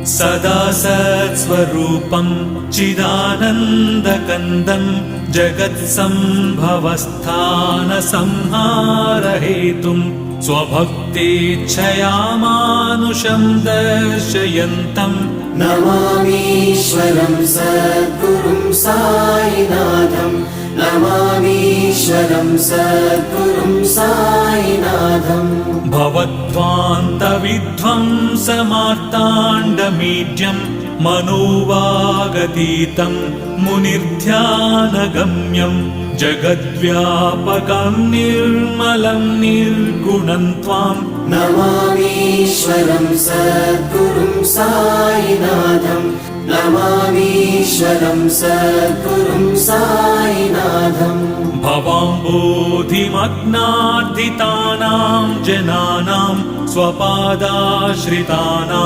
सदा सत्स्वरूपं चिदानन्दकन्दं जगत्सम्भवस्थानसंहारहेतुं स्वभक्तेच्छया मानुषं दर्शयन्तम् नमामीश्वरं सद्गुरुं साईनाथं नमामीश्वरं सद्गुरुं साईनाथम् भवध्वान्तविध्वंसमार्ताण्डमीड्यं मनोवागतीतं मुनिर्ध्यानगम्यं जगद्व्यापकं निर्मलं निर्गुणं त्वां नमामीश्वरं सद्गुरुं साईनाथं नमामीश्वरं सद्गुरुं साईनाथम् भवाम्बोधिमग्नार्दितानां जनानां स्वपादाश्रितानां